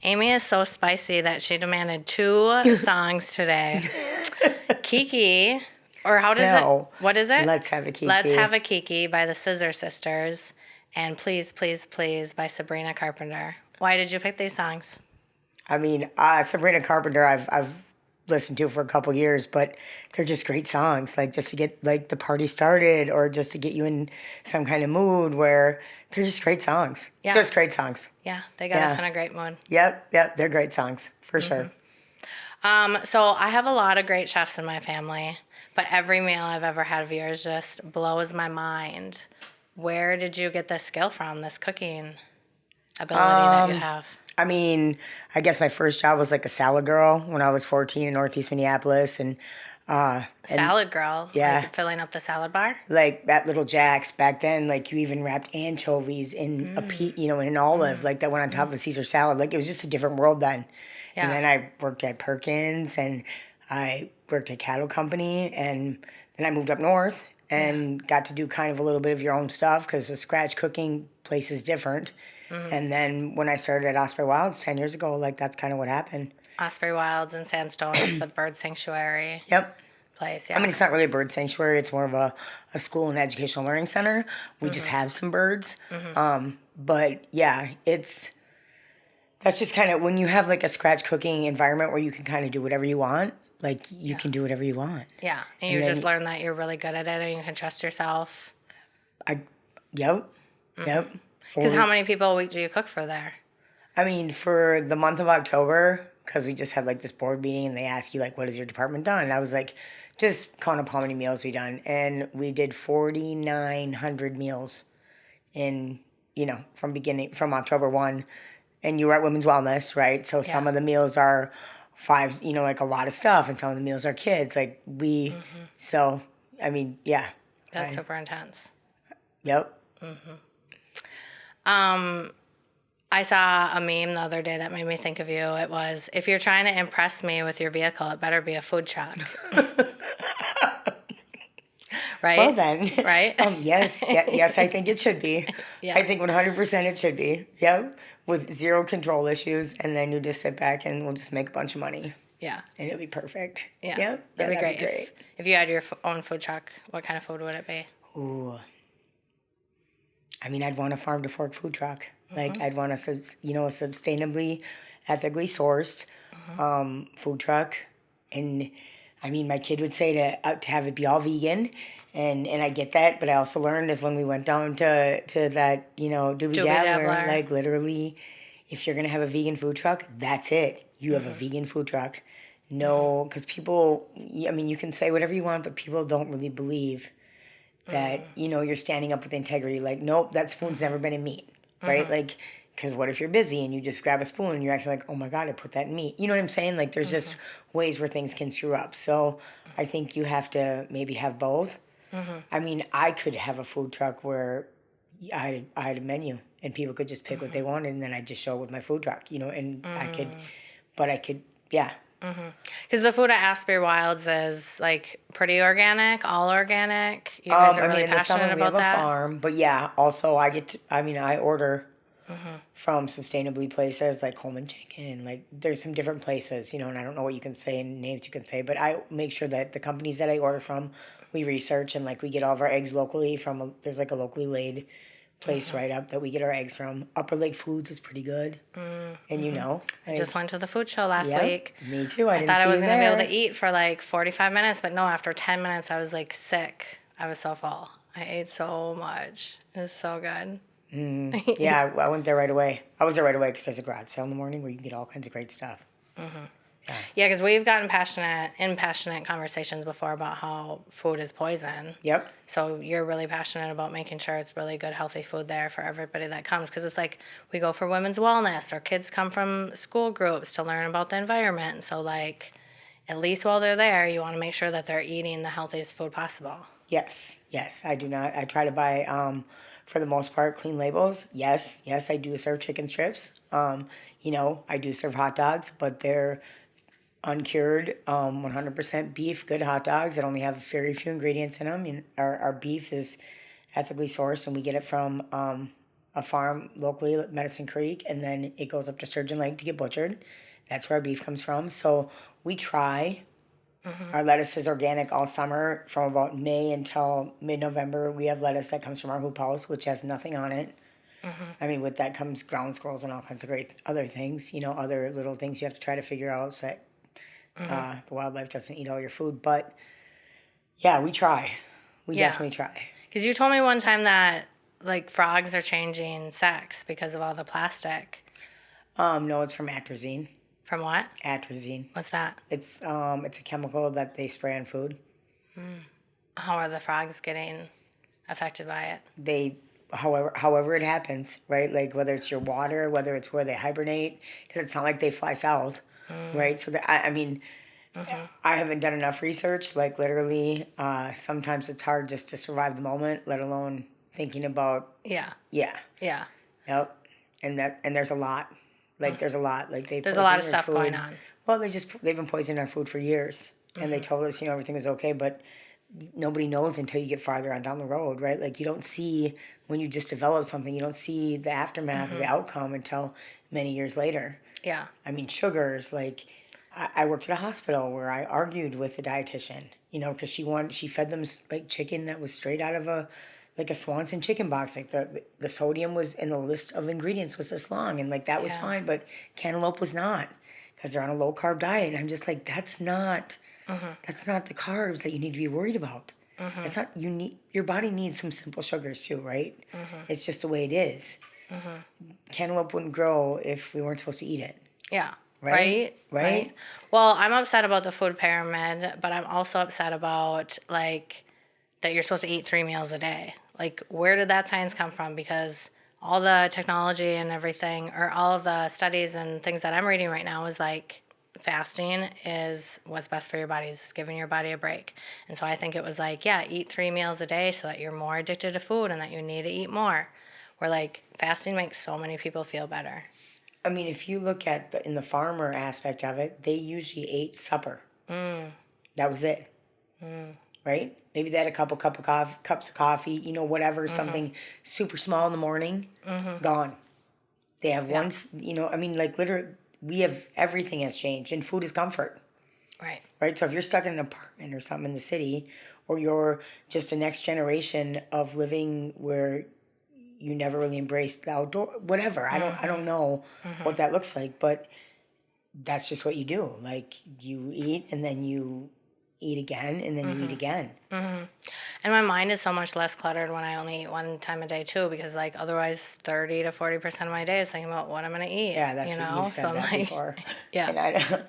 Amy is so spicy that she demanded 2 songs today. Kiki, or how does No. it? What is it? Let's Have a Kiki. Let's Have a Kiki by the Scissor Sisters, and Please, Please, Please by Sabrina Carpenter. Why did you pick these songs? I mean, Sabrina Carpenter, I've listened to for a couple years, but they're just great songs. Like just to get like the party started, or just to get you in some kind of mood where they're just great songs. Yeah. Just great songs. Yeah, they got us in a great mood. Yep, they're great songs for sure. So I have a lot of great chefs in my family, but every meal I've ever had of yours just blows my mind. Where did you get this skill from, this cooking ability that you have? I mean, I guess my first job was like a salad girl when I was 14 in Northeast Minneapolis, and Salad girl? Yeah. Like filling up the salad bar? like that Little Jack's back then, like you even wrapped anchovies in in an olive, like that went on top of a Caesar salad. Like it was just a different world then. Yeah. And then I worked at Perkins, and I worked at Cattle Company, and then I moved up north and got to do kind of a little bit of your own stuff because the scratch cooking place is different. And then when I started at Osprey Wilds 10 years ago, like that's kind of what happened. Osprey Wilds in Sandstone is the bird sanctuary Yep. place. Yeah. I mean, it's not really a bird sanctuary. It's more of a school and educational learning center. We just have some birds. But yeah, that's just kind of when you have like a scratch cooking environment where you can kind of do whatever you want. Like you can do whatever you want. Yeah, and you just learn that you're really good at it and you can trust yourself. Yep. Because how many people a week do you cook for there? I mean, for the month of October, because we just had like this board meeting and they ask you like, what has your department done? And I was like, just count up how many meals we done. And we did 4,900 meals from October 1. And you were at Women's Wellness, right? So some of the meals are five, like a lot of stuff. And some of the meals are kids. Like so, I mean, yeah. That's super intense. Yep. I saw a meme the other day that made me think of you. It was, if you're trying to impress me with your vehicle, it better be a food truck. Right? Well then. Right? Yes, I think it should be. Yeah. I think 100% it should be. Yep. With zero control issues, and then you just sit back and we'll just make a bunch of money. Yeah. And it'll be perfect. Yeah. Yep. That'd be That'd great. If you had your own food truck, what kind of food would it be? Ooh. I mean, I'd want a farm to fork food truck. Like, I'd want a sustainably, ethically sourced food truck. And, I mean, my kid would say to have it be all vegan. And I get that, but I also learned is when we went down to that, Doobie Dabbler, like, literally, if you're going to have a vegan food truck, that's it. You have a vegan food truck. No, because people, I mean, you can say whatever you want, but people don't really believe that, you're standing up with integrity. Like, nope, that spoon's never been in meat, right? Like, because what if you're busy and you just grab a spoon and you're actually like, oh my God, I put that in meat. You know what I'm saying? Like, there's just ways where things can screw up. So I think you have to maybe have both. I mean, I could have a food truck where I had a menu and people could just pick what they wanted, and then I'd just show it with my food truck, and I could, yeah. Because the food at Asbury Wilds is like pretty organic, all organic. You guys are really passionate about that. We have a farm, but yeah, also I order from sustainably places like Home and Chicken. Like there's some different places, and I don't know what you can say and names you can say, but I make sure that the companies that I order from, we research, and like we get all of our eggs locally from there's like a locally laid place right up that we get our eggs from. Upper Lake Foods is pretty good. And I just went to the food show last week. Me too. I thought I was going to be able to eat for like 45 minutes, but no, after 10 minutes I was like sick. I was so full. I ate so much. It was so good. Yeah, I went there right away. I was there right away because there's a garage sale in the morning where you can get all kinds of great stuff. Yeah, because we've gotten passionate conversations before about how food is poison. Yep. So you're really passionate about making sure it's really good, healthy food there for everybody that comes. Because it's like we go for women's wellness, or kids come from school groups to learn about the environment. So like, at least while they're there, you want to make sure that they're eating the healthiest food possible. Yes. I do not. I try to buy, for the most part, clean labels. Yes, I do serve chicken strips. I do serve hot dogs, but they're uncured, 100% beef, good hot dogs that only have very few ingredients in them. And our beef is ethically sourced, and we get it from a farm locally at Medicine Creek, and then it goes up to Sturgeon Lake to get butchered. That's where our beef comes from. So we try. Our lettuce is organic all summer from about May until mid-November. We have lettuce that comes from our hoop house, which has nothing on it. I mean, with that comes ground squirrels and all kinds of great other things, other little things you have to try to figure out so that the wildlife doesn't eat all your food. But yeah, we try. We definitely try. Because you told me one time that like frogs are changing sex because of all the plastic. No, it's from atrazine. From what? Atrazine. What's that? It's a chemical that they spray on food. How are the frogs getting affected by it? However it happens, right? Like whether it's your water, whether it's where they hibernate, because it's not like they fly south, right? So I mean, I haven't done enough research. Like literally, sometimes it's hard just to survive the moment, let alone thinking about. Yeah. Yeah. Yeah. Yep. And there's a lot. Like there's a lot. Like there's a lot of stuff going on. Well, they've been poisoning our food for years, and they told us everything was okay, but nobody knows until you get farther on down the road, right? Like you don't see when you just develop something, you don't see the aftermath of the outcome until many years later. Yeah. I mean, sugars. Like I worked at a hospital where I argued with the dietitian, because she fed them like chicken that was straight out of a Swanson chicken box. Like the sodium was in the list of ingredients was this long, and like that was fine, but cantaloupe was not, because they're on a low carb diet. And I'm just like, that's not the carbs that you need to be worried about. It's not, your body needs some simple sugars too, right? It's just the way it is. Cantaloupe wouldn't grow if we weren't supposed to eat it. Yeah. Right? Well, I'm upset about the food pyramid, but I'm also upset about like that you're supposed to eat 3 meals a day. Like, where did that science come from? Because all the technology and everything, or all of the studies and things that I'm reading right now is like fasting is what's best for your body, is giving your body a break. And so I think it was like, eat 3 meals a day so that you're more addicted to food and that you need to eat more. Where like fasting makes so many people feel better. I mean, if you look at in the farmer aspect of it, they usually ate supper. That was it. Right? Maybe they had a cups of coffee, whatever, something super small in the morning, gone. They have one, I mean, like literally, everything has changed, and food is comfort. Right. Right? So if you're stuck in an apartment or something in the city, or you're just the next generation of living where you never really embraced the outdoor, whatever. I don't know what that looks like, but that's just what you do. Like you eat and then you eat again and then you eat again. And my mind is so much less cluttered when I only eat one time a day too, because like otherwise 30 to 40% of my day is thinking about what I'm going to eat. Yeah, that's what you've said before. Yeah. And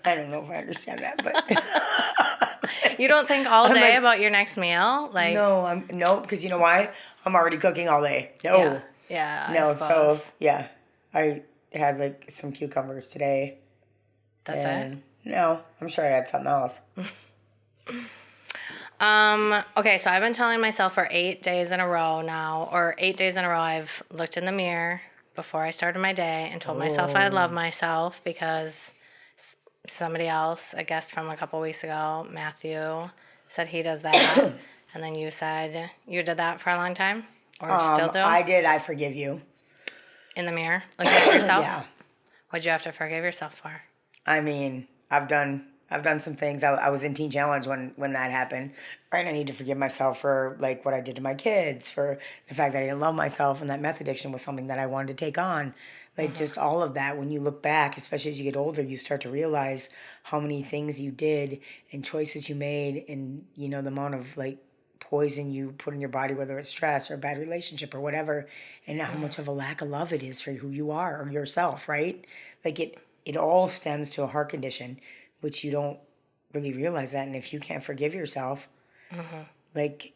I don't know if I understand that, but you don't think all day about your next meal? Like no, because you know why? I'm already cooking all day. No. Yeah. No, so yeah. I had like some cucumbers today. That's it? No, I'm sure I had something else. Okay, so I've been telling myself for 8 days in a row now, or 8 days in a row, I've looked in the mirror before I started my day and told myself I love myself, because somebody else, a guest from a couple weeks ago, Matthew, said he does that. And then you said you did that for a long time? Or still do? I did. I forgive you. In the mirror? Looking at yourself? Yeah. What'd you have to forgive yourself for? I mean, I've done some things. I was in Teen Challenge when that happened. Right, I need to forgive myself for like what I did to my kids, for the fact that I didn't love myself, and that meth addiction was something that I wanted to take on. Like just all of that. When you look back, especially as you get older, you start to realize how many things you did and choices you made, and the amount of like poison you put in your body, whether it's stress or a bad relationship or whatever, and how much of a lack of love it is for who you are or yourself, right? Like it all stems to a heart condition, which you don't really realize that. And if you can't forgive yourself, like,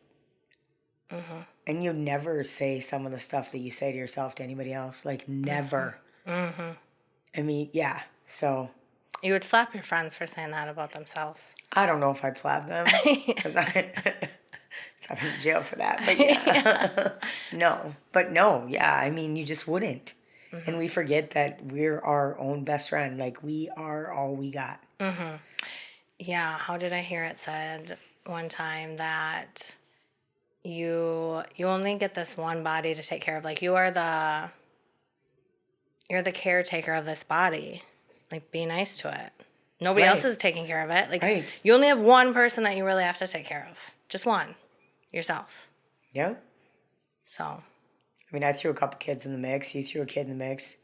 and you never say some of the stuff that you say to yourself to anybody else, like never. I mean, yeah. So you would slap your friends for saying that about themselves. I don't know if I'd slap them, because I'm in jail for that. But yeah, yeah. I mean, you just wouldn't. And we forget that we're our own best friend. Like we are all we got. Yeah. How did I hear it said one time that you only get this one body to take care of. Like, you're the caretaker of this body. Like, be nice to it. Nobody else Right. is taking care of it. Like, Right. you only have one person that you really have to take care of. Just one. Yourself. Yeah. So, I mean, I threw a couple kids in the mix. You threw a kid in the mix,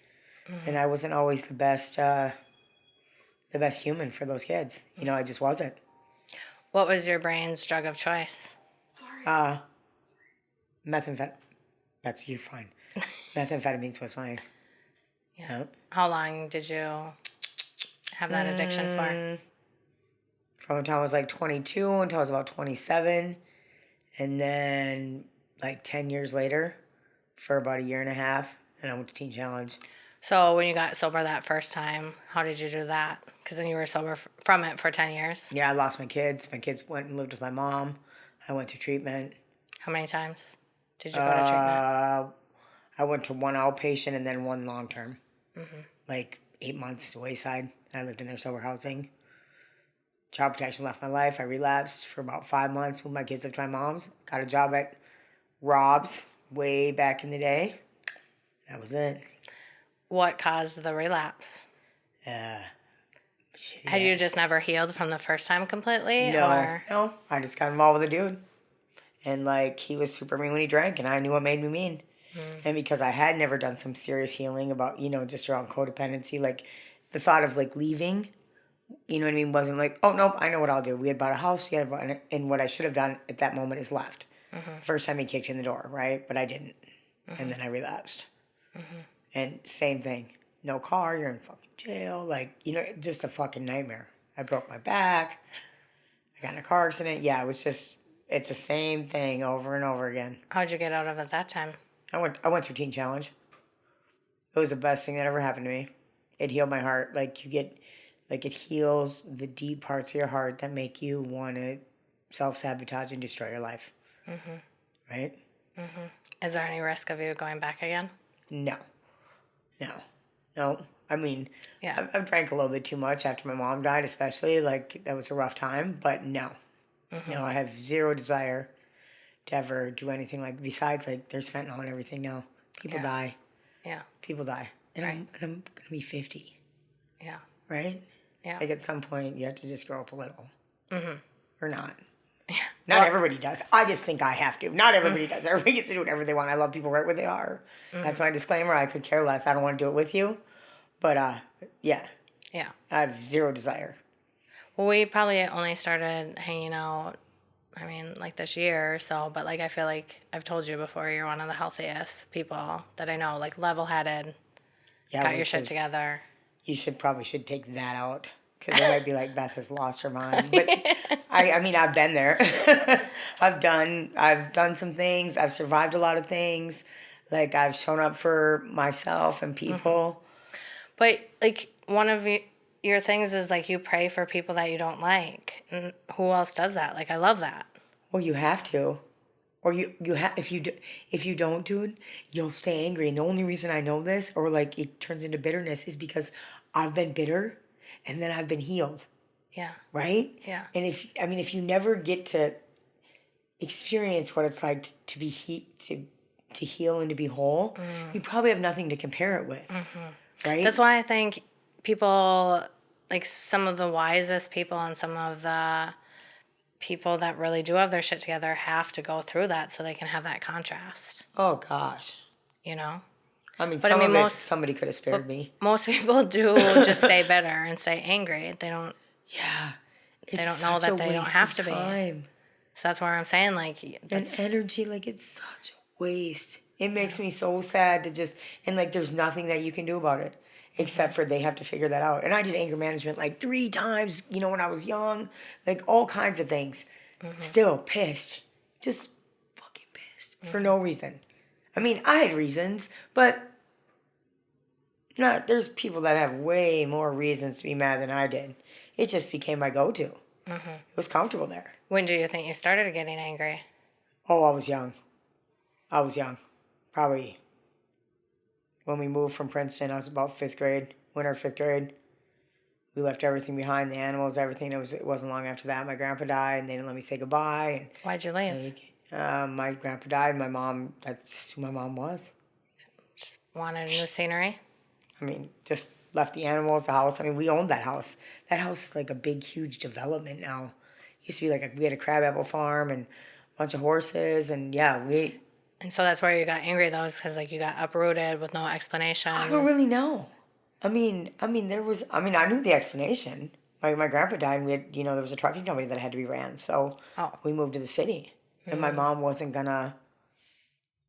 and I wasn't always the best human for those kids. You know, I just wasn't. what was your brain's drug of choice? Methamphetamine. That's you fine. Methamphetamines was mine. Yeah. Yep. How long did you have that addiction for? From the time I was like 22 until I was about 27, and then like 10 years later, for about a year and a half, and I went to Teen Challenge. So when you got sober that first time, how did you do that? Because then you were sober from it for 10 years. Yeah, I lost my kids. My kids went and lived with my mom. I went through treatment. How many times did you go to treatment? I went to one outpatient and then one long term. Like 8 months to Wayside. I lived in their sober housing. Child protection left my life. I relapsed for about 5 months. Moved my kids up to my mom's. Got a job at Rob's way back in the day. That was it. What caused the relapse? Shitty. Had you just never healed from the first time completely? No, Or? no. I just got involved with a dude. And like, he was super mean when he drank, and I knew what made me mean. And because I had never done some serious healing about, you know, just around codependency, like the thought of like leaving, you know what I mean, wasn't like, oh, no, I know what I'll do. We had bought a house together, and what I should have done at that moment is left. First time he kicked in the door, right? But I didn't. And then I relapsed. And same thing. No car, you're in fucking jail. Like, you know, just a fucking nightmare. I broke my back. I got in a car accident. Yeah, it was just, it's the same thing over and over again. How'd you get out of it that time? I went through Teen Challenge. It was the best thing that ever happened to me. It healed my heart. Like, it heals the deep parts of your heart that make you want to self-sabotage and destroy your life. Right? Is there any risk of you going back again? No. I mean, Yeah. I've drank a little bit too much after my mom died, especially. Like, that was a rough time. But no. No, I have zero desire to ever do anything like, besides, like, there's fentanyl and everything now. People die. Yeah. People die. And Right. I'm going to be 50. Yeah. Right? Yeah. Like, at some point, you have to just grow up a little. Or not. Yeah. Not everybody does. I just think I have to. Not everybody does. Everybody gets to do whatever they want. I love people right where they are. That's my disclaimer. I could care less. I don't want to do it with you. But, yeah. Yeah. I have zero desire. Well, we probably only started hanging out, I mean, like this year or so, but like I feel like I've told you before, you're one of the healthiest people that I know, like level-headed, Yeah, got your which shit is- together. You probably should take that out. Because it might be like Beth has lost her mind. But, I mean, I've been there. I've done some things. I've survived a lot of things. Like, I've shown up for myself and people. But like one of your things is like you pray for people that you don't like. And who else does that? Like, I love that. Well, you have to. Or you have, if you don't do it, you'll stay angry. And the only reason I know this, or like it turns into bitterness, is because I've been bitter and then I've been healed. Yeah. Right? Yeah. And if you never get to experience what it's like to be to heal and to be whole, you probably have nothing to compare it with. Right? That's why I think people, like some of the wisest people and some of the people that really do have their shit together have to go through that so they can have that contrast, Oh gosh. you know? I mean, But I some mean, of it, most- somebody could have spared me. Most people do just stay bitter and stay angry. They don't, Yeah. It's don't know such that a they don't waste have of to be. time. so that's where I'm saying, like, And that's, energy, like, it's such a waste. It makes me so sad to just, and like, there's nothing that you can do about it except for they have to figure that out. And I did anger management like 3 times, you know, when I was young, like all kinds of things. Still pissed, just fucking pissed for no reason. I mean, I had reasons, but there's people that have way more reasons to be mad than I did. It just became my go-to. It was comfortable there. when do you think you started getting angry? Oh, I was young. Probably when we moved from Princeton, I was about 5th grade, winter of 5th grade. We left everything behind, the animals, everything. It wasn't long after that. My grandpa died, and they didn't let me say goodbye. Why'd you leave? And My grandpa died. My mom, that's just who my mom was. Just wanted a new scenery. I mean, just left the animals, the house. I mean, we owned that house. That house is like a big, huge development now. Used to be like we had a crabapple farm and a bunch of horses, and yeah, And so that's where you got angry though, is because like you got uprooted with no I don't explanation. really know. I knew the explanation. My grandpa died, and we had, there was a trucking company that had to be ran, so Oh. we moved to the city, and my Mm. mom wasn't gonna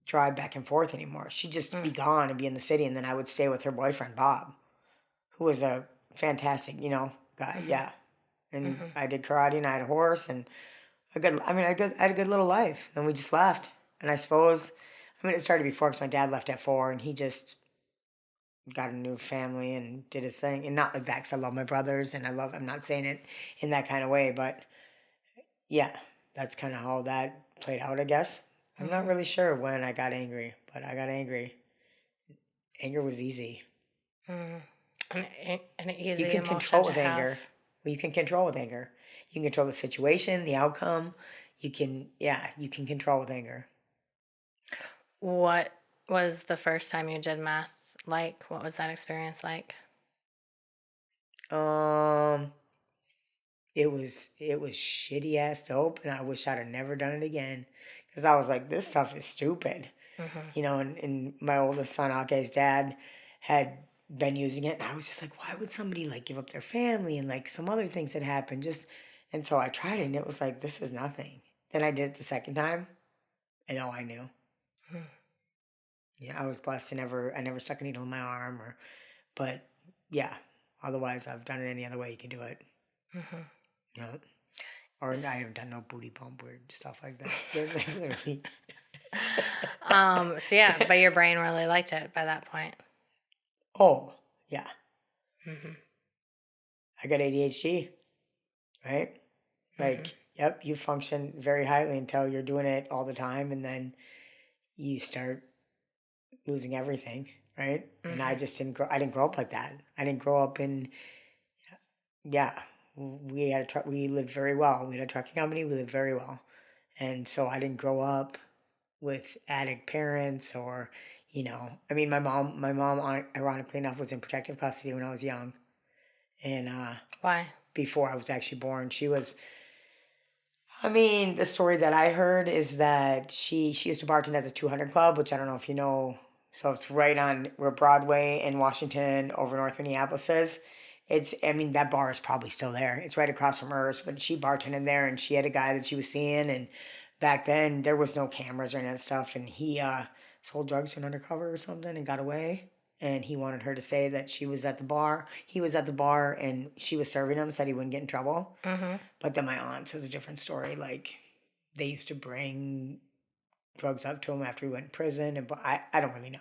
drive back and forth anymore. She'd just be Mm. gone and be in the city, and then I would stay with her boyfriend Bob, who was a fantastic, guy. Mhm. Yeah, and Mhm. I did karate, and I had a horse, and I had a good little life. And we just left, and I suppose, it started before because my dad left at 4, and he just got a new family and did his thing, and not like that because I love my brothers and I'm not saying it in that kind of way, but yeah, that's kind of how that played out, I guess. I'm not Mhm. really sure when I got angry, but I got angry. Anger was easy. Mm. An You easy can emotion control to with have. anger. Well, you can control with anger. You can control the situation, the outcome. You can control with anger. What was the first time you did math like? What was that experience like? Um, it was shitty ass dope, and I wish I'd have never done it again, because I was like, this stuff is stupid. Mhm. And my oldest son, Ake's dad, had been using it, and I was just like, why would somebody like give up their family and like some other things that happened? And so I tried it, and it was like, this is nothing. Then I did it the second time, and oh, I knew. Mhm. Yeah, I was blessed to I never stuck a needle in my arm, but yeah, otherwise I've done it any other way you can do it. Mhm. You know, or I S- have done no booty pump weird stuff like that. Literally. So yeah, but your brain really liked it by that point. Oh, yeah. Mhm. I got ADHD, right? Mhm. Like, yep, you function very highly until you're doing it all the time, and then you start losing everything, right? And I Mhm. just didn't grow. I didn't grow up like that. I didn't grow up in. Yeah, we had a truck. We lived very well. We had a trucking company. We lived very well, and so I didn't grow up with addict parents or, my mom, ironically enough, was in protective custody when I was young, and Why? before I was actually born, she was. The story that I heard is that she used to bartend at the 200 Club, which I don't know if you know. So it's right on where Broadway and Washington over North Minneapolis is. That bar is probably still there. It's right across from hers, but she bartended there, and she had a guy that she was seeing. And back then, there was no cameras or any of that stuff. And he sold drugs to an undercover or something and got away. And he wanted her to say that she was at the bar. He was at the bar and she was serving him, said he wouldn't get in trouble. Mhm. But then my aunt says a different story. Like, they used to bring drugs up to him after he went in prison, and but I don't really know.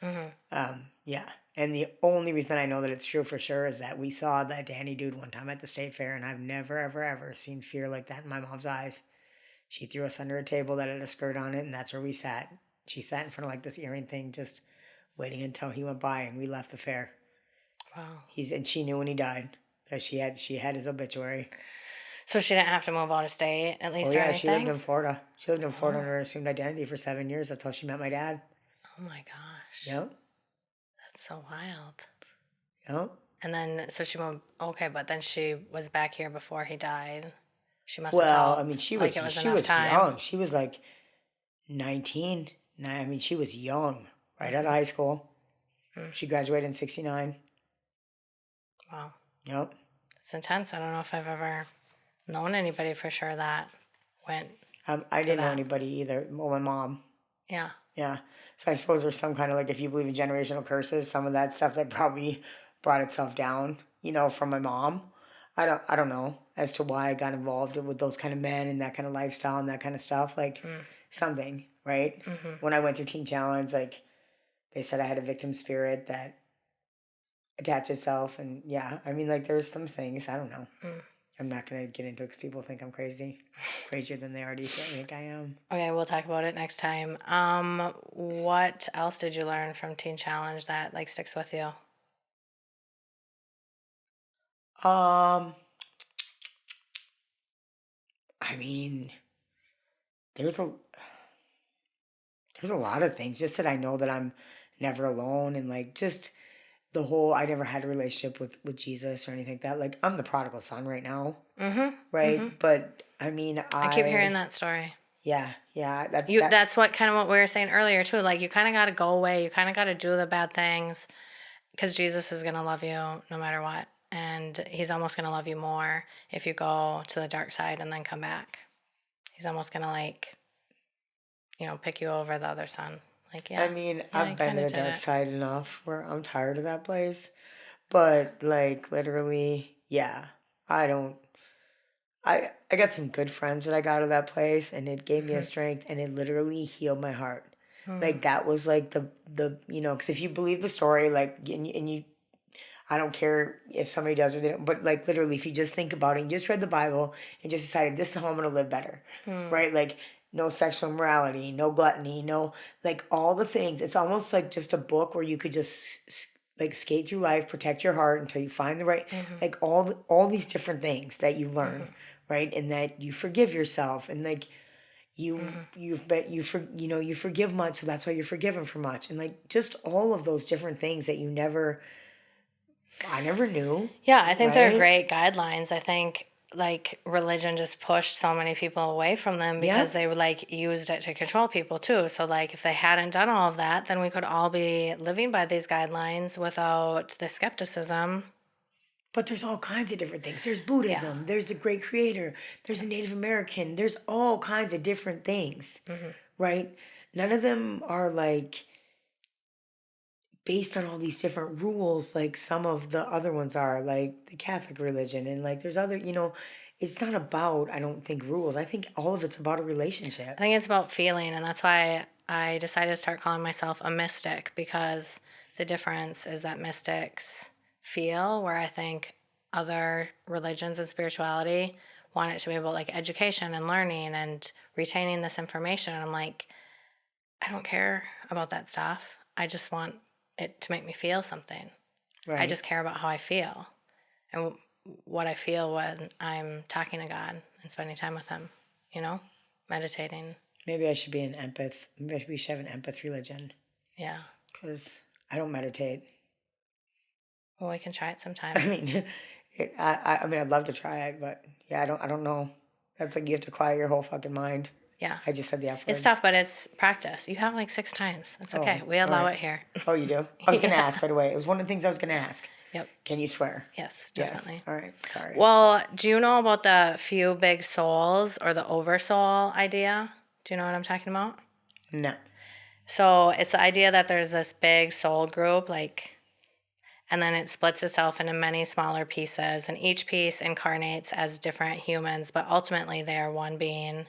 Mhm. Yeah. And the only reason I know that it's true for sure is that we saw that Danny dude one time at the state fair, and I've never, ever, ever seen fear like that in my mom's eyes. She threw us under a table that had a skirt on it, and that's where we sat. She sat in front of like this earring thing, just waiting until he went by, and we left the fair. Wow. And she knew when he died because she had his obituary. So she didn't have to move out of state at Oh least or yeah, she lived anything? in Florida. She lived in Florida Oh. under an assumed identity for 7 years. That's how she met my dad. Oh my gosh. Yep. That's so wild. Yep. And then so she moved okay, but then she was back here before he died. She must have Well, felt she like was it was she enough was time. young. She was like 19. She was young, right out of Mhm. high school. Mm. She graduated in '69. Wow. Yep. It's intense. I don't know if I've ever known anybody for sure that went I through didn't know that. anybody either. Well, my mom. Yeah. Yeah. So I suppose there's some kind of like, if you believe in generational curses, some of that stuff that probably brought itself down, from my mom. I don't know as to why I got involved with those kind of men and that kind of lifestyle and that kind of stuff. Like, Mm. something, right? Mhm. When I went through Teen Challenge, like, they said I had a victim spirit that attached itself, and yeah, like, there's some things, I don't know. Mm. I'm not gonna get into it because people think I'm crazy, crazier than they already think I am. Okay, we'll talk about it next time. What else did you learn from Teen Challenge that like sticks with you? Um, I mean, there's a there's a lot of things. Just that I know that I'm never alone, and like just the whole I never had a relationship with Jesus or anything like that. Like I'm the prodigal son right now, Mm-hmm. Mm-hmm. right? But I mean, I keep hearing that story. yeah, that You that that's what kind of what we were saying earlier too. Like you kind of got to go away. You kind of got to do the bad things because Jesus is going to love you no matter what. And he's almost going to love you more if you go to the dark side and then come back. He's almost going to like, pick you over the other son. Like, I yeah. mean, Yeah, I've you been kind to of the did dark it. side enough where I'm tired of that place. But like literally, yeah, I don't. I got some good friends that I got out of that place, and it gave me a strength, and it literally healed my heart. Mm-hmm. Like that was like the because if you believe the story, like and you I don't care if somebody does or they don't, but like literally, if you just think about it, and just read the Bible and just decided this is how I'm gonna live better, Mm-hmm. right? Like no sexual immorality, no gluttony, no like all the things. It's almost like just a book where you could just like skate through life, protect your heart until you find the right, Mm-hmm. like all these different things that you learn, Mm-hmm. right? And that you forgive yourself, and like Mm-hmm. you forgive much, so that's why you're forgiven for much, and like just all of those different things that I never knew, Yeah, I think they're right? great guidelines. I think like religion just pushed so many people away from them because Yep. they like used it to control people too. So like if they hadn't done all of that, then we could all be living by these guidelines without the skepticism. But there's all kinds of different things. There's Yeah. Buddhism, there's the Great Creator, there's a Native American, there's all kinds of different things, Hmm. right? None of them are like based on all these different rules like some of the other ones are, like the Catholic religion, and like there's other, it's not about, I don't think, rules. I think all of it's about a I relationship. think it's about feeling, and that's why I decided to start calling myself a mystic because the difference is that mystics feel where I think other religions and spirituality want it to be about like education and learning and retaining this information. And I'm like, I don't care about that stuff. I just want it to make me feel something. I Right. just care about how I feel and what I feel when I'm talking to God and spending time with Him, meditating. Maybe I should be an empath. Maybe we should have an empath religion Yeah. because I don't meditate. Well, we can try it sometime. I mean, I mean, I'd love to try it, but yeah, I don't know. That's like you have to quiet your whole fucking mind. Yeah. I just said the F It's word. tough, but it's practice. You have like 6 times. It's Oh, okay. We all allow right. it here. Oh, you do? I was gonna Yeah. ask right away. It was one of the things I was gonna ask. Yep. Can you swear? Yes, Yes. definitely. All right. Sorry. Well, do you know about the few big souls or the oversoul idea? Do you know what I'm talking about? No. So it's the idea that there's this big soul group, and then it splits itself into many smaller pieces, and each piece incarnates as different humans, but ultimately they are one being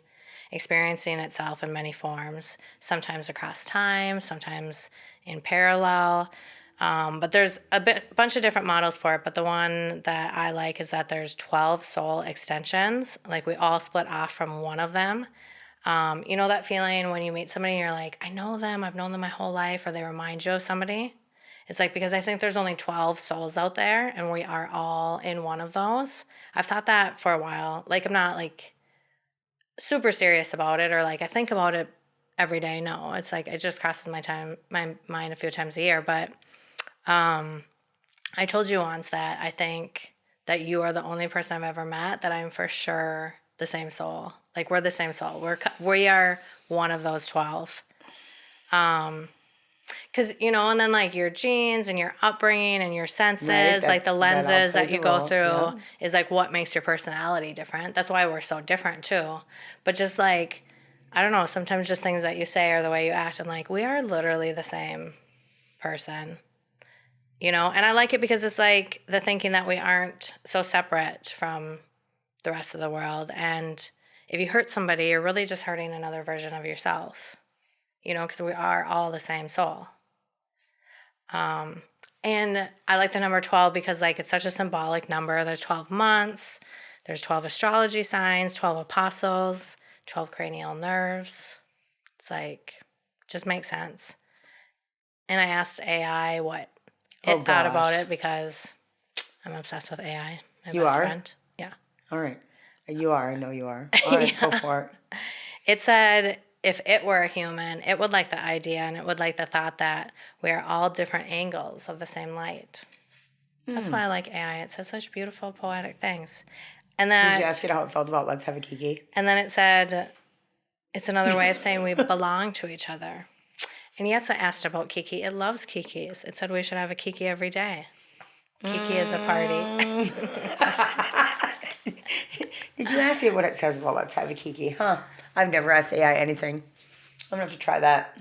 experiencing itself in many forms, sometimes across time, sometimes in parallel. But there's bunch of different models for it. But the one that I like is that there's 12 soul extensions. Like we all split off from one of them. You know that feeling when you meet somebody and you're like, I know them, I've known them my whole life, or they remind you of somebody? It's like because I think there's only 12 souls out there and we are all in one of those. I've thought that for a while. Like I'm not like super serious about it or like I think about it every day. No, it's like it just crosses my mind a few times a year. But um, I told you once that I think that you are the only person I've ever met that I'm for sure the same soul. Like we're the same soul. We are one of those 12. Um, Because, and then like your genes and your upbringing and your Right. senses, like the That all lenses that plays you a go role. through Yep. is like what makes your personality different. That's why we're so different too. But just like, I don't know, sometimes just things that you say or the way you act, I'm like, we are literally the same person, And I like it because it's like the thinking that we aren't so separate from the rest of the world. And if you hurt somebody, you're really just hurting another version of yourself, because we are all the same soul. Um, and I like the number 12 because like it's such a symbolic number. There's 12 months, there's 12 astrology signs, 12 apostles, 12 cranial nerves. It's like just makes sense. And I asked AI what Oh it thought about gosh. it because I'm obsessed with AI, my You best are? friend. Yeah. All right. You are. I know you are. All right. Go Yeah. for it. It said if it were a human, it would like the idea and it would like the thought that we are all different angles of the same light. That's why I like AI. It says such beautiful, poetic things. And Did you ask it how it felt about Let's Have a Kiki? And then it said it's another way of saying we belong to each other. And yes, I asked about Kiki. It loves Kikis. It said we should have a Kiki every day. Kiki is a party. Did you ask it what it says about Let's Have a Kiki? Huh? I've never asked AI anything. I'm gonna have to try that.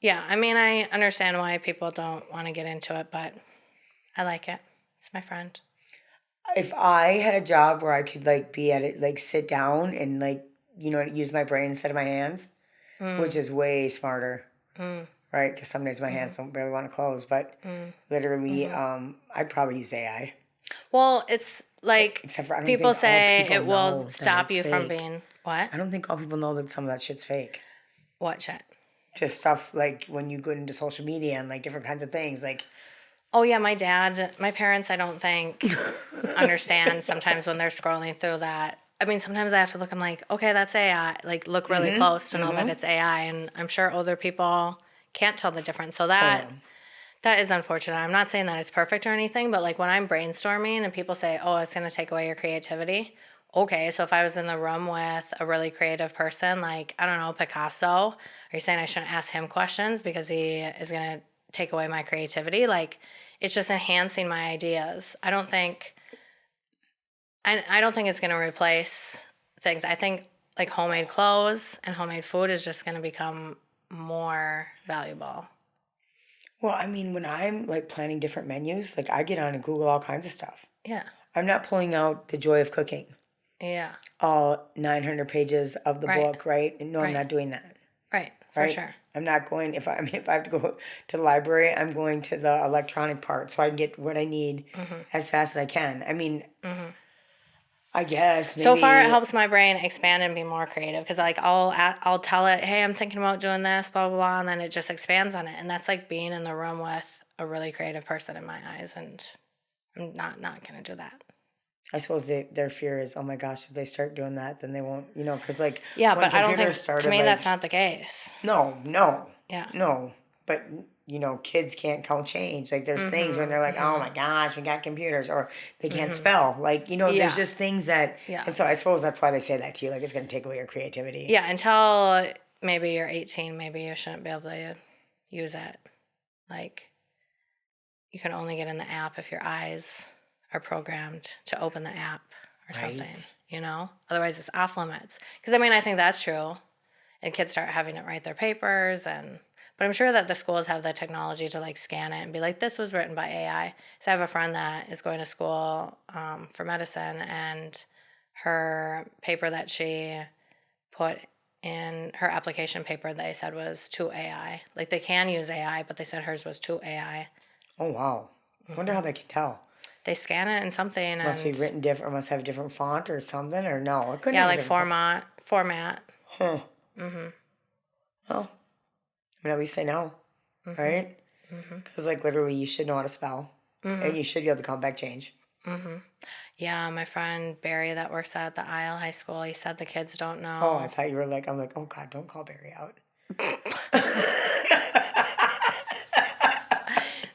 Yeah, I mean, I understand why people don't want to get into it, but I like it. It's my friend. If I had a job where I could like be at it, like sit down and like, you know, use my brain instead of my hands, which is way smarter, right? Because some days my hands don't barely want to close, but literally, I'd probably use AI. Well, it's like Except for I don't people think all say people it will know that stop it's you from fake. being what? I don't think all people know that some of that shit's fake. What shit? Just stuff like when you go into social media and like different kinds of things, like. Oh yeah, my parents, I don't think understand sometimes when they're scrolling through that. I mean, sometimes I have to look. I'm like, okay, that's AI. Like, look really close to know that it's AI, and I'm sure older people can't tell the difference. So that is unfortunate. I'm not saying that it's perfect or anything, but like when I'm brainstorming and people say, "Oh, it's going to take away your creativity." Okay, so if I was in the room with a really creative person, like I don't know, Picasso, are you saying I shouldn't ask him questions because he is going to take away my creativity? Like, it's just enhancing my ideas. I don't think it's going to replace things. I think like homemade clothes and homemade food is just going to become more valuable. Well, I mean, when I'm like planning different menus, like I get on and Google all kinds of stuff. Yeah. I'm not pulling out The Joy of Cooking, Yeah. all 900 pages of the book, right? No, I'm not doing that. Right. For sure. I'm not going, if I have to go to the library, I'm going to the electronic part so I can get what I need as fast as I can. I mean, I guess maybe. So far, it helps my brain expand and be more creative because, like, I'll tell it, hey, I'm thinking about doing this, blah, blah, blah, and then it just expands on it. And that's like being in the room with a really creative person in my eyes, and I'm not going to do that. I suppose their fear is, oh my gosh, if they start doing that, then they won't, you know, because like. Yeah, when but I don't think, started, to me, like, that's not the case. No. Yeah. No. But, you know, kids can't count change. Like, there's things when they're like, oh my gosh, we got computers, or they can't spell. Like, you know, there's just things that. Yeah. And so I suppose that's why they say that to you. Like, it's going to take away your creativity. Yeah, until maybe you're 18, maybe you shouldn't be able to use it. Like, you can only get in the app if your eyes are programmed to open the app or something, you know? Otherwise, it's off limits. Because, I mean, I think that's true. And kids start having to write their papers but I'm sure that the schools have the technology to like scan it and be like, this was written by AI. So I have a friend that is going to school for medicine, and her paper that she put in her application paper, they said was to AI. Like, they can use AI, but they said hers was to AI. Oh, wow. I wonder how they can tell. They scan it in something. Must be written different, or must have a different font or something, or no? It couldn't Yeah, have like format. Huh. Well, I mean, at least they know, right? Because, like, literally, you should know how to spell. And you should be able to count back change. Yeah, my friend Barry that works at the Isle High School, he said the kids don't know. Oh, I thought you were like, I'm like, oh, God, don't call Barry out.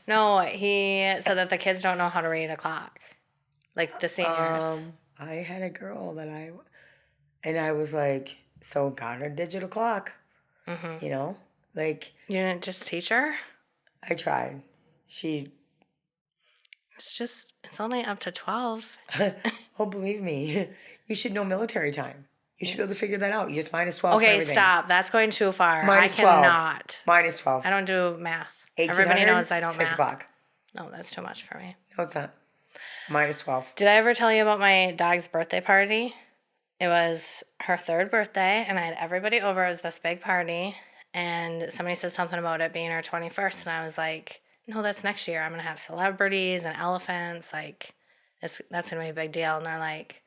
No, he said that the kids don't know how to read a clock. Like the seniors. I had a girl and I was like, so got her a digital clock. You know? Like. You didn't just teach her? I tried. It's only up to 12. Oh, believe me. You should know military time. You should be able to figure that out. You just minus 12 for Okay, everything. stop. That's going too far. Minus I 12. cannot. Minus 12. I don't do math. 1800, Everybody knows I don't 6 math. o'clock. No, that's too much for me. No, it's not. Minus 12. Did I ever tell you about my dog's birthday party? It was her 3rd birthday, and I had everybody over. It was this big party, and somebody said something about it being her 21st, and I was like, no, that's next year. I'm going to have celebrities and elephants. Like, that's going to be a big deal. And they're like,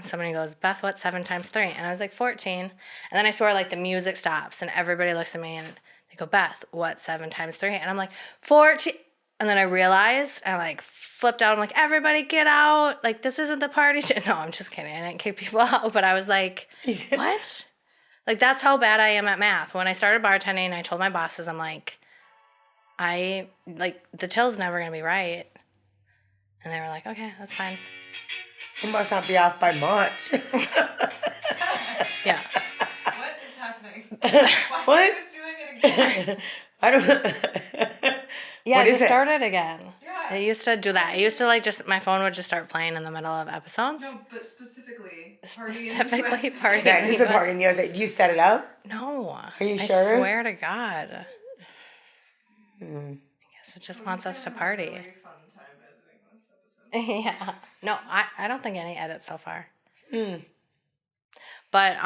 somebody goes, Beth, what's 7 times 3? And I was like, 14. And then I swear, like, the music stops, and everybody looks at me, and they go, Beth, what's 7 times 3? And I'm like, 14. And then I realized, and I, like, flipped out. I'm like, everybody get out. Like, this isn't the party. No, I'm just kidding. I didn't kick people out. But I was like, what? Like, that's how bad I am at math. When I started bartending, I told my bosses, I'm like, the till's never going to be right. And they were like, okay, that's fine. You must not be off by much. Yeah. What is happening? What? Is it doing it again? I don't know. Yeah, What is just it? started again. Yeah. It used to do that. It used to like just, my phone would just start playing in the middle of episodes. No, but specifically party in Specifically the party. That is the party in the USA. Do you set it up? No. Are you I sure? swear to God. Mm. I guess it just wants us to party. Really fun time editing this episode. Yeah. No, I don't think any edits so far. Mm. But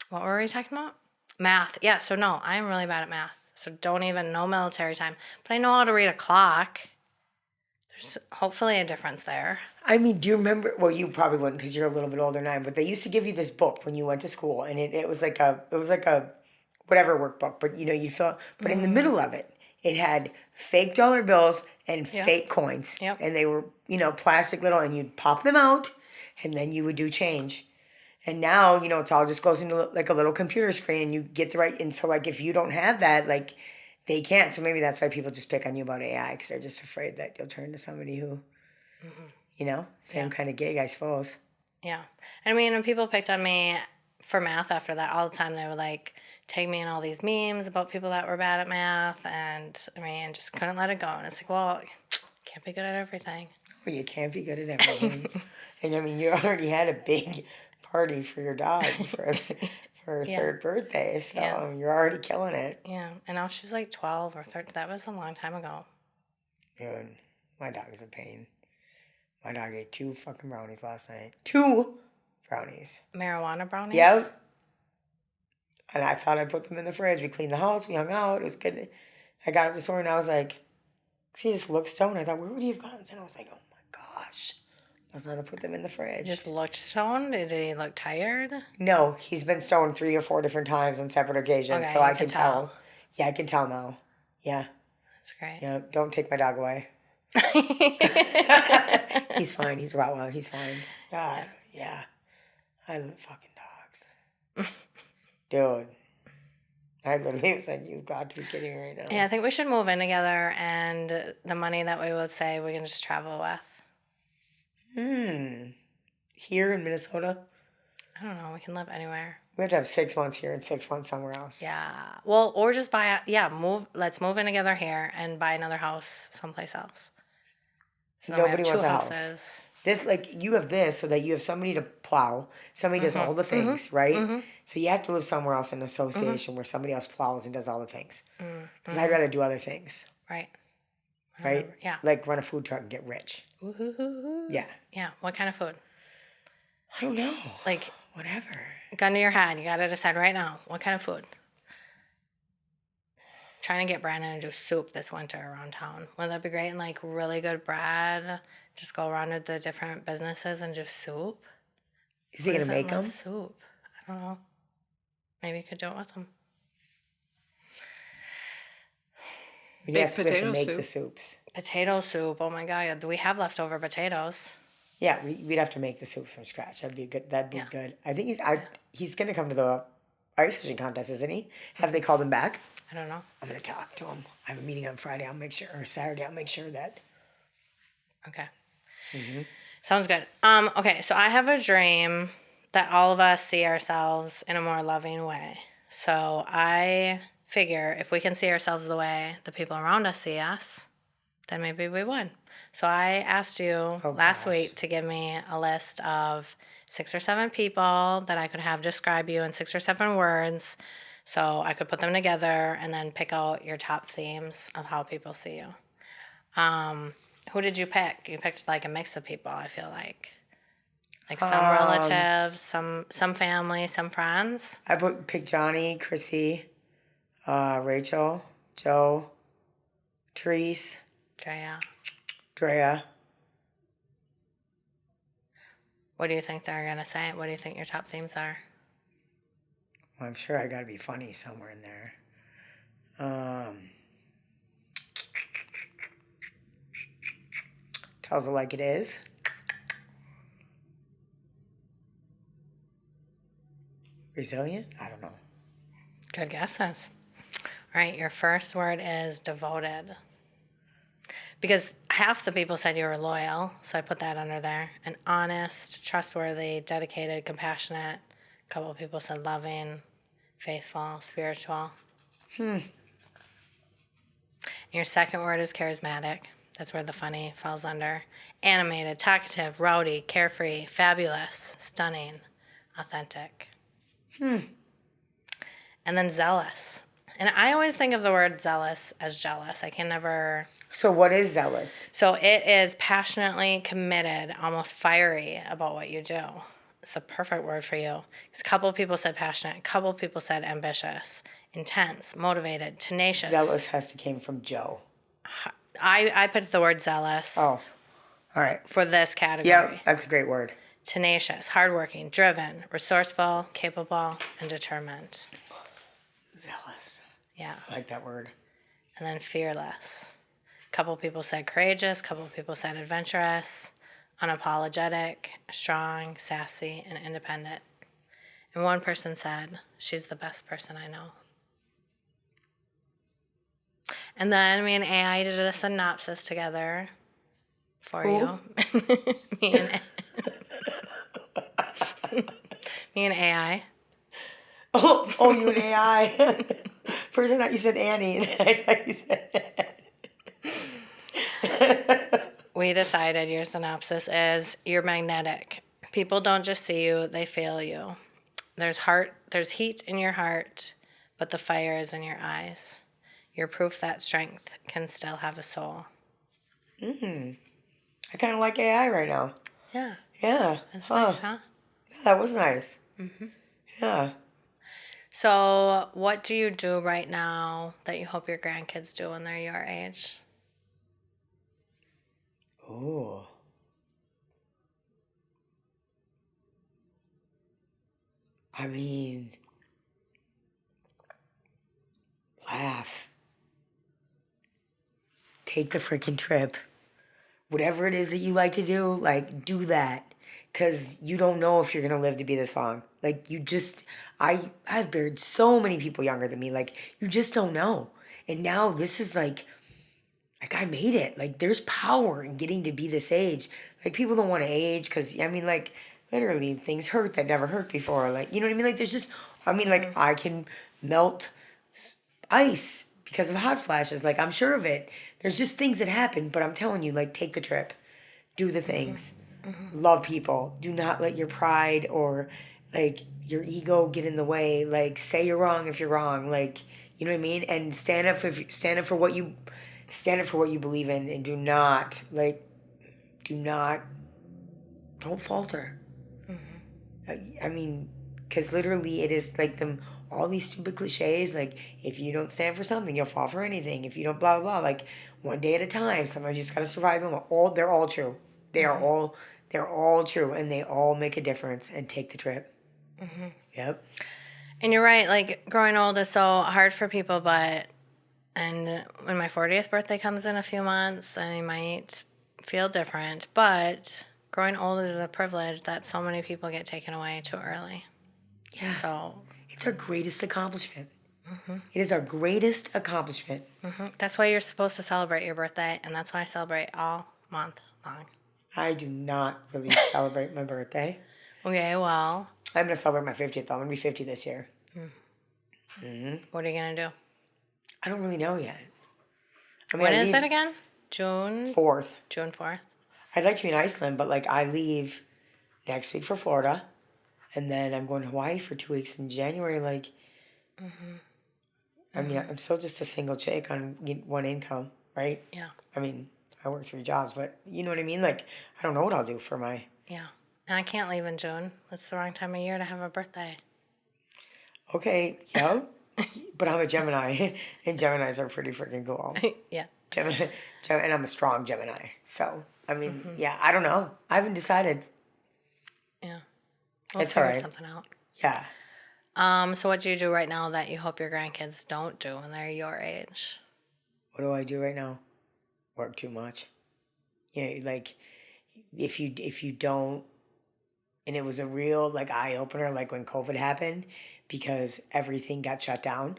what were we talking about? Math. Yeah, so no, I'm really bad at math. So don't even know military time. But I know how to read a clock. There's hopefully a difference there. I mean, do you remember? Well, you probably wouldn't because you're a little bit older than I am. But they used to give you this book when you went to school, and it was like a whatever workbook. But you fill. But in the middle of it, it had fake dollar bills and fake coins, Yep. and they were plastic little, and you'd pop them out, and then you would do change. And now, it's all just goes into like a little computer screen and you get the right. And so, like, if you don't have that, like, they can't. So maybe that's why people just pick on you about AI because they're just afraid that you'll turn to somebody who, same kind of gig, I suppose. Yeah. I mean, and people picked on me for math after that all the time. They would, like, tag me in all these memes about people that were bad at math. And, I mean, just couldn't let it go. And it's like, well, can't be good at everything. Well, you can't be good at everything. And, I mean, you already had a big party for your dog for her third birthday, so you're already killing it. Yeah, and now she's like 12 or 13. That was a long time ago. Dude, my dog is a pain. My dog ate 2 fucking brownies last night. 2 brownies. Marijuana brownies? Yep. And I thought I put them in the fridge. We cleaned the house. We hung out. It was good. I got up this morning and I was like, he just looked stoned. I thought, where would he have gotten? And I was like, oh my gosh. I was going to put them in the fridge. Just looked stoned? Did he look tired? No, he's been stoned 3 or 4 different times on separate occasions, Okay, so you I can can tell. Yeah, I can tell now. Yeah. That's great. Yeah, don't take my dog away. He's fine. He's Rottweiler. He's fine. God, yeah. I love fucking dogs. Dude. I literally was like, you've got to be kidding me right now. Yeah, I think we should move in together, and the money that we would save, we can just travel with. Here in Minnesota? I don't know. We can live anywhere. We have to have 6 months here and 6 months somewhere else. Yeah. Well, or just let's move in together here and buy another house someplace else. So then we have Nobody wants 2 a house. houses. This, like, you have this so that you have somebody to plow. Somebody does all the things, right? So you have to live somewhere else in an association where somebody else plows and does all the things. Because I'd rather do other things. Right. Right? Yeah. Like run a food truck and get rich. Woo-hoo-hoo-hoo. Yeah. Yeah. What kind of food? I don't know. Like, Whatever. gun to your head. You got to decide right now. What kind of food? Trying to get Brandon to do soup this winter around town. Wouldn't that be great? And like really good bread. Just go around to the different businesses and do soup. Is he going to make them? Soup. I don't know. Maybe you could do it with him. Yes, we have to potato make soup. the soups. Potato soup. Oh my God. Do we have leftover potatoes? Yeah, we'd have to make the soups from scratch. That'd be good. That'd be good. I think he's going to come to the ice fishing contest, isn't he? Have they called him back? I don't know. I'm going to talk to him. I have a meeting on Friday. Or Saturday. I'll make sure that. Okay. Sounds good. Okay, so I have a dream that all of us see ourselves in a more loving way. So I figure if we can see ourselves the way the people around us see us, then maybe we would. So I asked you last week to give me a list of 6 or 7 people that I could have describe you in 6 or 7 words. So I could put them together and then pick out your top themes of how people see you. Who did you pick? You picked like a mix of people, I feel like. Like some relatives, some family, some friends. I picked Johnny, Chrissy, Rachel, Joe, Therese, Drea. What do you think they're going to say? What do you think your top themes are? Well, I'm sure I got to be funny somewhere in there. Tells it like it is. Resilient? I don't know. Good guesses. All right, your first word is devoted. Because half the people said you were loyal, so I put that under there. And honest, trustworthy, dedicated, compassionate. A couple of people said loving, faithful, spiritual. Your second word is charismatic. That's where the funny falls under. Animated, talkative, rowdy, carefree, fabulous, stunning, authentic. And then zealous. And I always think of the word zealous as jealous. I can never. So what is zealous? So it is passionately committed, almost fiery about what you do. It's a perfect word for you. A couple of people said passionate. A couple of people said ambitious, intense, motivated, tenacious. Zealous has to came from Joe. I put the word zealous Oh, all right. for this category. Yep, that's a great word. Tenacious, hardworking, driven, resourceful, capable, and determined. Zealous. Yeah. I like that word. And then fearless. A couple people said courageous. A couple people said adventurous, unapologetic, strong, sassy, and independent. And one person said, she's the best person I know. And then me and AI did a synopsis together for you. me and me and AI. Oh, you and AI. First I thought you said Annie, and then I thought you said. We decided your synopsis is you're magnetic. People don't just see you, they feel you. There's heat in your heart, but the fire is in your eyes. You're proof that strength can still have a soul. I kind of like AI right now. Yeah. Yeah. That's nice, huh? Yeah, that was nice. Yeah. So, what do you do right now that you hope your grandkids do when they're your age? Ooh. I mean, laugh. Take the freaking trip. Whatever it is that you like to do, like, do that. Because you don't know if you're going to live to be this long. Like, I've buried so many people younger than me. Like, you just don't know. And now this is like I made it. Like, there's power in getting to be this age. Like, people don't want to age because, I mean, like, literally, things hurt that never hurt before. Like, you know what I mean? Like, there's just, I mean, like, I can melt ice because of hot flashes. Like, I'm sure of it. There's just things that happen, but I'm telling you, like, take the trip. Do the things. Love people. Do not let your pride or, like, your ego get in the way. Like, say you're wrong if you're wrong. Like, you know what I mean? And stand up for what you believe in, and don't falter. I mean, because literally it is like all these stupid cliches, like, if you don't stand for something, you'll fall for anything. If you don't blah, blah, blah, like, one day at a time, sometimes you just gotta survive them. They're all true. They're all true, and they all make a difference, and take the trip. Yep. And you're right, like, growing old is so hard for people, and when my 40th birthday comes in a few months, I might feel different, but growing old is a privilege that so many people get taken away too early. Yeah. So It's our greatest accomplishment. It is our greatest accomplishment. that's why you're supposed to celebrate your birthday, and that's why I celebrate all month long. I do not really celebrate my birthday. Okay, well, I'm going to celebrate my 50th, though. I'm going to be 50 this year. what are you going to do? I don't really know yet. I mean, When I is leave it again? June 4th. 4th? I'd like to be in Iceland, but, like, I leave next week for Florida, and then I'm going to Hawaii for 2 weeks in January. Like, I mean, I'm still just a single chick on one income, right? Yeah. I mean, I work 3 jobs, but you know what I mean? Like, I don't know what I'll do for my... Yeah. And I can't leave in June. That's the wrong time of year to have a birthday. Okay, yeah, but I'm a Gemini, and Geminis are pretty freaking cool. Yeah. Gemini, and I'm a strong Gemini. So, I mean, yeah, I don't know. I haven't decided. Yeah. We'll It's figure all right. something out. Yeah. So what do you do right now that you hope your grandkids don't do when they're your age? What do I do right now? Work too much. Yeah, like, if you don't And it was a real like eye opener, like when COVID happened, because everything got shut down.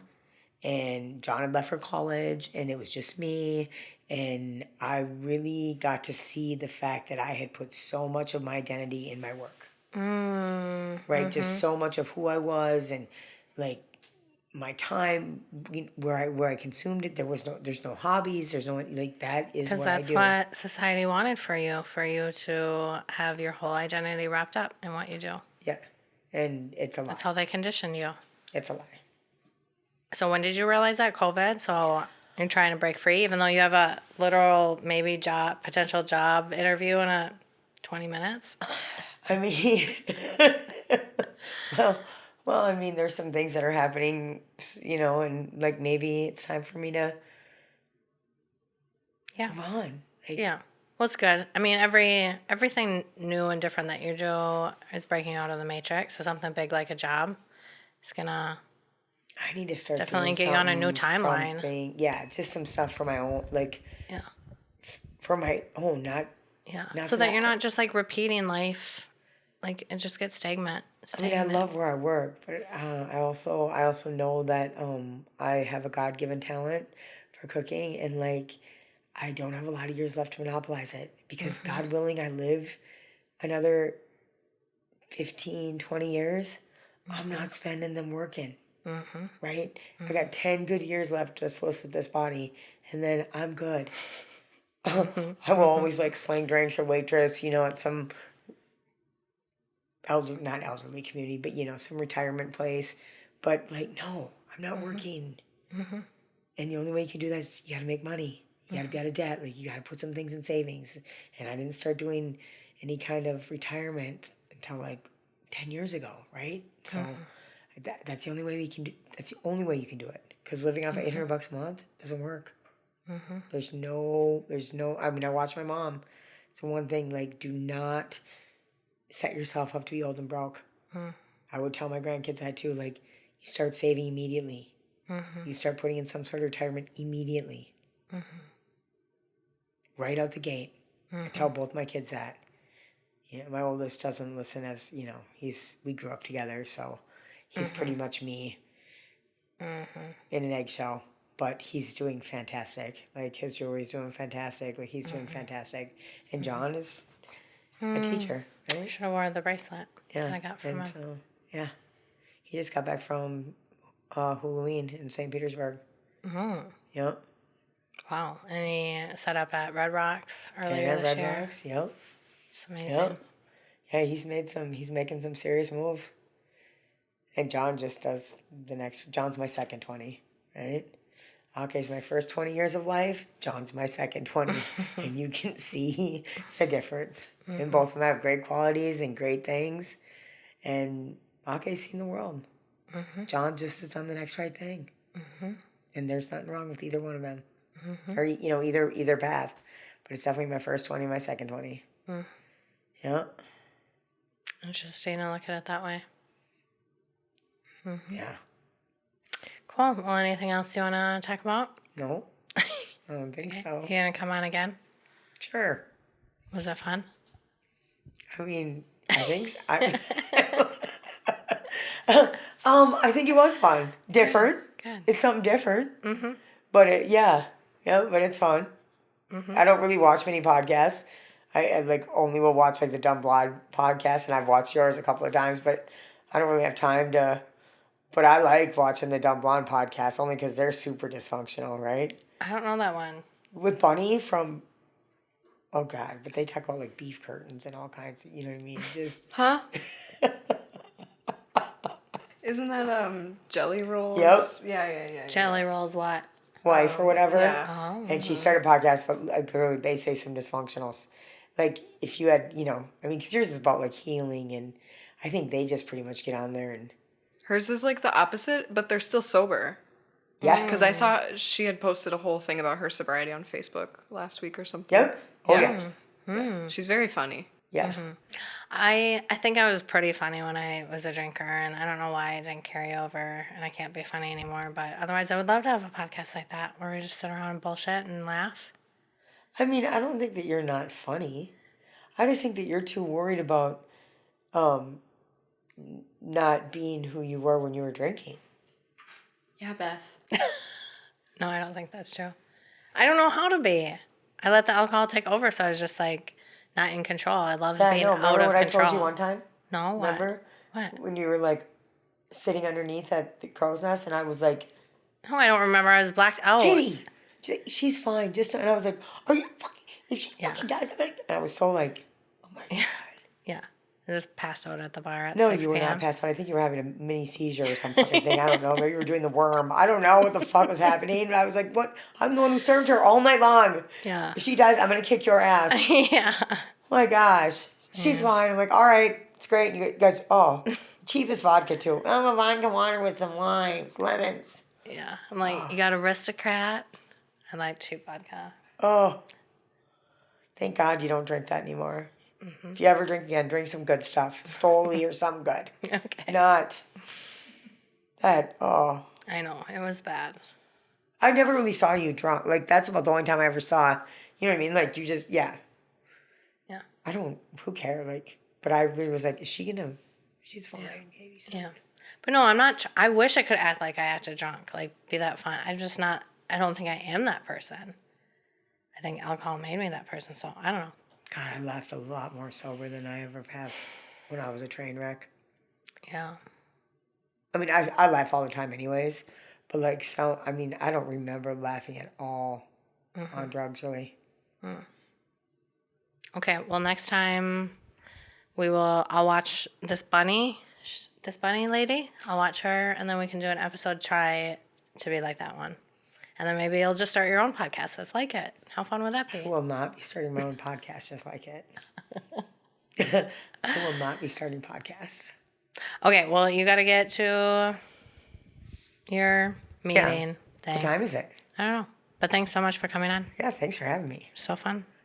And John had left for college, and it was just me. And I really got to see the fact that I had put so much of my identity in my work, right? Just so much of who I was, and like my time where I consumed it. There's no hobbies. There's no like that is Because what I that's do. what society wanted for you to have your whole identity wrapped up in what you do. Yeah, and it's a lie. That's how they conditioned you. It's a lie. So when did you realize that? COVID? So you're trying to break free, even though you have a literal maybe potential job interview in 20 minutes? I mean, well, I mean, there's some things that are happening, and like maybe it's time for me to Yeah. move on. Like, Yeah. Well, it's good. I mean, everything new and different that you do is breaking out of the matrix. So something big like a job is gonna I need to start definitely doing get you on a new something timeline. Yeah, just some stuff for my own, like Yeah. for my own, not Yeah. not So for that you're not just like repeating life, like it just gets stagnant. I mean, I love where I work, but I also know that I have a God given talent for cooking, and like I don't have a lot of years left to monopolize it because God willing, I live another 15, 20 years. I'm not spending them working, right? I got 10 good years left to solicit this body, and then I'm good. I will always like sling drinks or waitress, at some not elderly community, but some retirement place. But like, no, I'm not working. And the only way you can do that is you got to make money. You got to be out of debt. Like you got to put some things in savings. And I didn't start doing any kind of retirement until like 10 years ago, right? So that's the only way we can do. That's the only way you can do it. Because living off of $800 a month doesn't work. There's no. I mean, I watch my mom. It's the one thing. Like, do not set yourself up to be old and broke. I would tell my grandkids that too. Like, you start saving immediately. You start putting in some sort of retirement immediately. Right out the gate. I tell both my kids that. My oldest doesn't listen as, we grew up together, so he's pretty much me in an eggshell. But he's doing fantastic. Like, his jewelry's doing fantastic. Like, he's doing fantastic. And John is a teacher, right? Should have worn the bracelet that I got from him. So, yeah. He just got back from Halloween in St. Petersburg. Yep. Wow. And he set up at Red Rocks earlier Yeah, this Red year. Rocks, yep. It's amazing. Yep. Yeah, he's making some serious moves. And John just does John's my second 20, right? Okay, my first 20 years of life, John's my second 20. And you can see the difference. And both of them have great qualities and great things. And Ake's seen the world. John just has done the next right thing. And there's nothing wrong with either one of them. Or, either path. But it's definitely my first 20, my second 20. Yeah. Interesting to look at it that way. Yeah. Cool. Well, anything else you want to talk about? No, I don't think so. You gonna come on again? Sure. Was it fun? I mean, I think so. I think it was fun. Different. Good. It's something different. But but it's fun. I don't really watch many podcasts. I like only will watch like the Dumb Blonde podcast, and I've watched yours a couple of times, but I don't really have time to. But I like watching the Dumb Blonde podcast only because they're super dysfunctional, right? I don't know that one. With Bunny from. Oh God! But they talk about like beef curtains and all kinds of, you know what I mean? Just. Huh? Isn't that jelly rolls? Yep. Yeah. Jelly rolls what? Wife or whatever. Yeah. Oh. And she started a podcast, but like literally they say some dysfunctionals. Like if you had, because yours is about like healing, and I think they just pretty much get on there and. Hers is like the opposite, but they're still sober. Yeah. Because I saw she had posted a whole thing about her sobriety on Facebook last week or something. Yep. Oh yeah. She's very funny. Yeah. I think I was pretty funny when I was a drinker, and I don't know why I didn't carry over, and I can't be funny anymore. But otherwise, I would love to have a podcast like that where we just sit around and bullshit and laugh. I mean, I don't think that you're not funny. I just think that you're too worried about, not being who you were when you were drinking. Yeah, Beth. No, I don't think that's true. I don't know how to be. I let the alcohol take over, so I was just like not in control. I love Yeah, I being know. out Remember of what control. I told you one time? No, what? Remember? What? When you were like sitting underneath at the crow's nest and I was like, No, I don't remember. I was blacked out. Katie, she's fine. And I was like, are you fucking, if she Yeah. fucking dies, and I was so like, oh my God. Yeah. I just passed out at the bar at No, 6 you were p.m. not passed out. I think you were having a mini seizure or some fucking thing. I don't know. Maybe you were doing the worm. I don't know what the fuck was happening. And I was like, what? I'm the one who served her all night long. Yeah. If she dies, I'm going to kick your ass. Yeah. Oh my gosh. She's fine. I'm like, all right. It's great. You guys, cheapest vodka too. I'm a vodka water with some limes, lemons. Yeah. I'm like, you got aristocrat? I like cheap vodka. Oh, thank God you don't drink that anymore. If you ever drink again, drink some good stuff. Stoli or something good. Okay. Not I know. It was bad. I never really saw you drunk. Like, that's about the only time I ever saw, you know what I mean? Like, you just, yeah. Yeah. Who cares? Like, but I really was like, she's fine. Yeah. But no, I'm not. I wish I could act like I acted drunk, like be that fun. I'm just not. I don't think I am that person. I think alcohol made me that person. So I don't know. God, I laughed a lot more sober than I ever have when I was a train wreck. Yeah. I mean, I laugh all the time anyways, but like, I don't remember laughing at all on drugs, really. Okay. Well, next time I'll watch this bunny lady. I'll watch her, and then we can do an episode. Try to be like that one, and then maybe you'll just start your own podcast that's like it. How fun would that be? I will not be starting my own podcast just like it. I will not be starting podcasts. Okay. Well, you got to get to your meeting thing. What time is it? I don't know. But thanks so much for coming on. Yeah, thanks for having me. So fun.